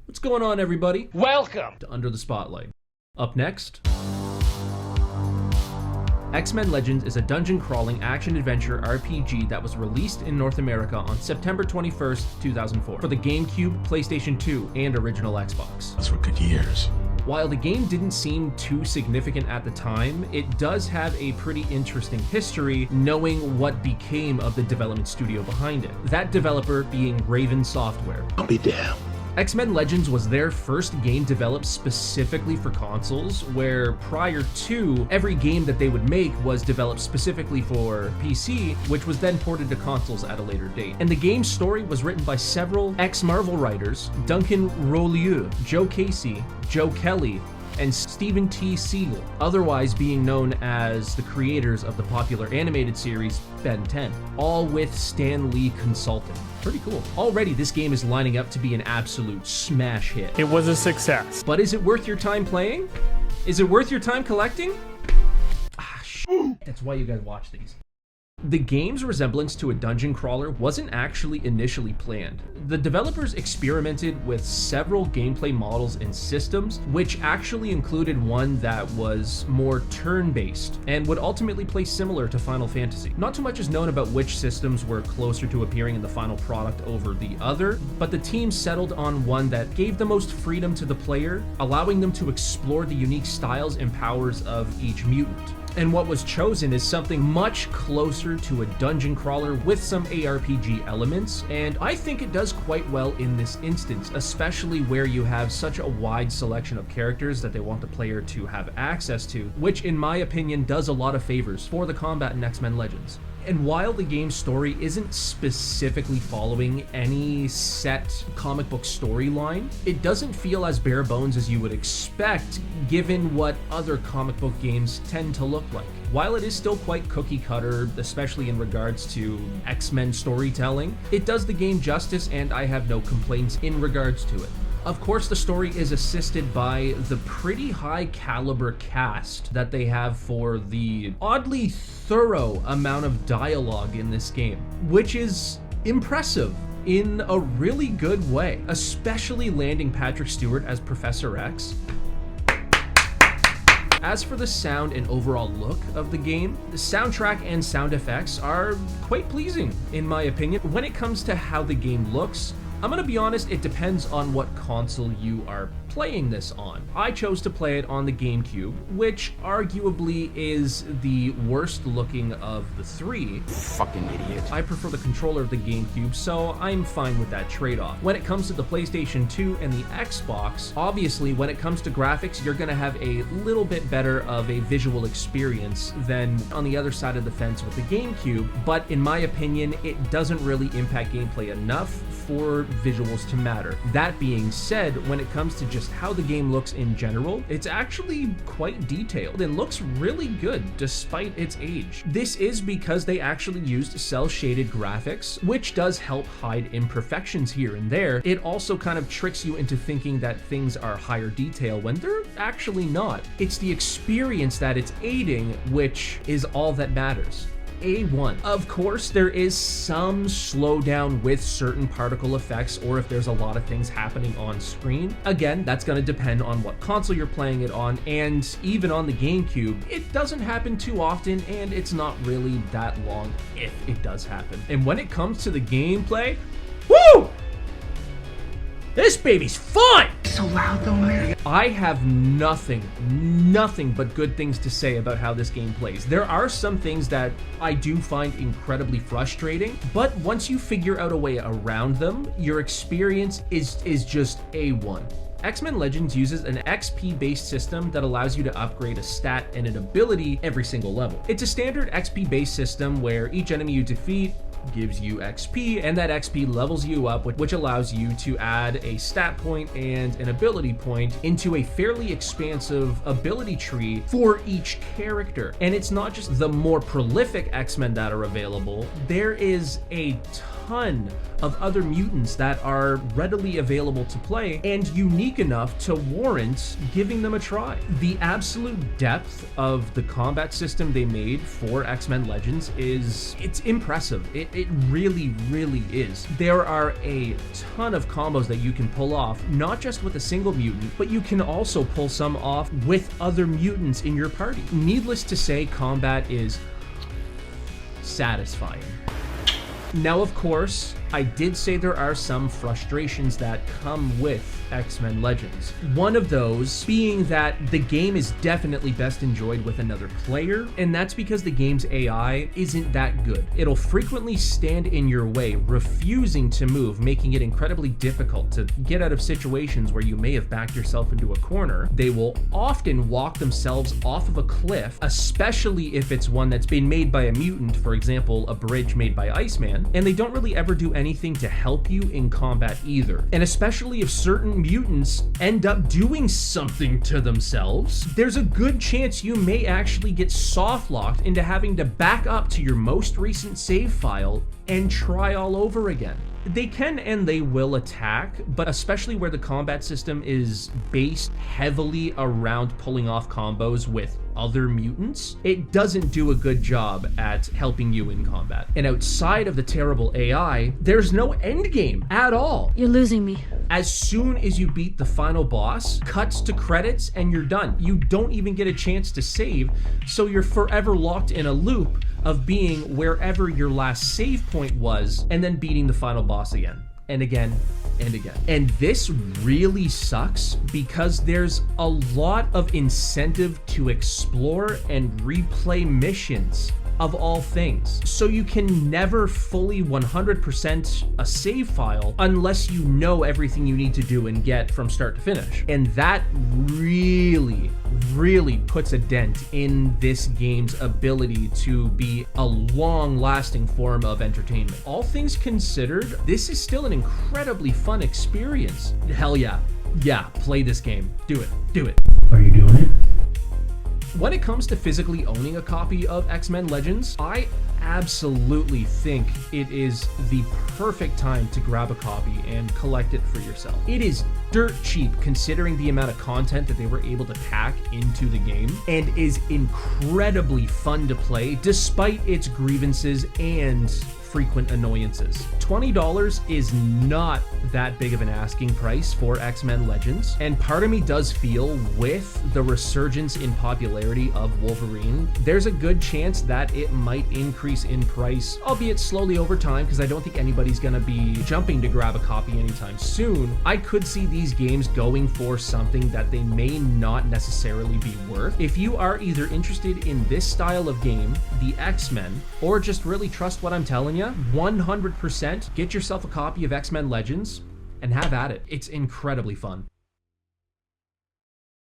What's going on, everybody? Welcome To Under the Spotlight. Up next, X-Men Legends is a dungeon-crawling action-adventure RPG that was released in North America on September 21st, 2004 for the GameCube, PlayStation 2, and original Xbox. Those were good years. While the game didn't seem too significant at the time, it does have a pretty interesting history, knowing what became of the development studio behind it. That developer being Raven Software. I'll be damned. X-Men Legends was their first game developed specifically for consoles, where prior to, every game that they would make was developed specifically for PC, which was then ported to consoles at a later date. And the game's story was written by several ex-Marvel writers: Duncan Roulieu, Joe Casey, Joe Kelly, and Stephen T. Siegel, otherwise being known as the creators of the popular animated series Ben 10, all with Stan Lee consulting. Pretty cool. Already, this game is lining up to be an absolute smash hit. It was a success. But is it worth your time playing? Is it worth your time collecting? That's why you guys watch these. The game's resemblance to a dungeon crawler wasn't actually initially planned. The developers experimented with several gameplay models and systems, which actually included one that was more turn-based and would ultimately play similar to Final Fantasy. Not too much is known about which systems were closer to appearing in the final product over the other, but the team settled on one that gave the most freedom to the player, allowing them to explore the unique styles and powers of each mutant. And what was chosen is something much closer to a dungeon crawler with some ARPG elements, and I think it does quite well in this instance, especially where you have such a wide selection of characters that they want the player to have access to, which in my opinion does a lot of favors for the combat in X-Men Legends. And while the game's story isn't specifically following any set comic book storyline, it doesn't feel as bare bones as you would expect given what other comic book games tend to look like. While it is still quite cookie cutter, especially in regards to X-Men storytelling, it does the game justice, and I have no complaints in regards to it. Of course, the story is assisted by the pretty high caliber cast that they have for the oddly thorough amount of dialogue in this game, which is impressive in a really good way, especially landing Patrick Stewart as Professor X. As for the sound and overall look of the game, the soundtrack and sound effects are quite pleasing, in my opinion. When it comes to how the game looks, I'm gonna be honest, it depends on what console you are playing this on. I chose to play it on the GameCube, which arguably is the worst looking of the three. Fucking idiot. I prefer the controller of the GameCube, so I'm fine with that trade-off. When it comes to the PlayStation 2 and the Xbox, obviously when it comes to graphics, you're gonna have a little bit better of a visual experience than on the other side of the fence with the GameCube, but in my opinion, it doesn't really impact gameplay enough for visuals to matter. That being said, when it comes to just how the game looks in general, it's actually quite detailed and looks really good despite its age. This is because they actually used cel-shaded graphics, which does help hide imperfections here and there. It also kind of tricks you into thinking that things are higher detail when they're actually not. It's the experience that it's aiding, which is all that matters. A1. Of course, there is some slowdown with certain particle effects or if there's a lot of things happening on screen. Again, that's going to depend on what console you're playing it on, and even on the GameCube, it doesn't happen too often, and it's not really that long if it does happen. And when it comes to the gameplay, woo! This baby's fun! So loud though, man. I have nothing but good things to say about how this game plays. There are some things that I do find incredibly frustrating, but once you figure out a way around them, your experience is just A1. X-Men Legends uses an XP-based system that allows you to upgrade a stat and an ability every single level. It's a standard XP-based system where each enemy you defeat gives you XP, and that XP levels you up, which allows you to add a stat point and an ability point into a fairly expansive ability tree for each character. And it's not just the more prolific X-Men that are available, there is a ton of other mutants that are readily available to play and unique enough to warrant giving them a try. The absolute depth of the combat system they made for X-Men Legends it's impressive. It really, really is. There are a ton of combos that you can pull off, not just with a single mutant, but you can also pull some off with other mutants in your party. Needless to say, combat is satisfying. Now, of course, I did say there are some frustrations that come with X-Men Legends. One of those being that the game is definitely best enjoyed with another player, and that's because the game's AI isn't that good. It'll frequently stand in your way, refusing to move, making it incredibly difficult to get out of situations where you may have backed yourself into a corner. They will often walk themselves off of a cliff, especially if it's one that's been made by a mutant, for example, a bridge made by Iceman, and they don't really ever do anything to help you in combat either. And especially if certain mutants end up doing something to themselves, there's a good chance you may actually get soft locked into having to back up to your most recent save file and try all over again. They can and they will attack, but especially where the combat system is based heavily around pulling off combos with other mutants, it doesn't do a good job at helping you in combat. And outside of the terrible AI, there's no end game at all. You're losing me. As soon as you beat the final boss, cuts to credits and you're done. You don't even get a chance to save, so you're forever locked in a loop of being wherever your last save point was and then beating the final boss again and again and again. And this really sucks because there's a lot of incentive to explore and replay missions of all things. So you can never fully 100% a save file unless you know everything you need to do and get from start to finish. And that really puts a dent in this game's ability to be a long-lasting form of entertainment. All things considered, this is still an incredibly fun experience. Hell yeah. Yeah, play this game. Do it. Are you doing it? When it comes to physically owning a copy of X-Men Legends, I absolutely think it is the perfect time to grab a copy and collect it for yourself. It is dirt cheap considering the amount of content that they were able to pack into the game, and is incredibly fun to play despite its grievances and frequent annoyances. $20 is not that big of an asking price for X-Men Legends, and part of me does feel with the resurgence in popularity of Wolverine, there's a good chance that it might increase in price, albeit slowly over time, because I don't think anybody's gonna be jumping to grab a copy anytime soon. I could see these games going for something that they may not necessarily be worth. If you are either interested in this style of game, the X-Men, or just really trust what I'm telling you, 100% get yourself a copy of X-Men Legends and have at it. It's incredibly fun.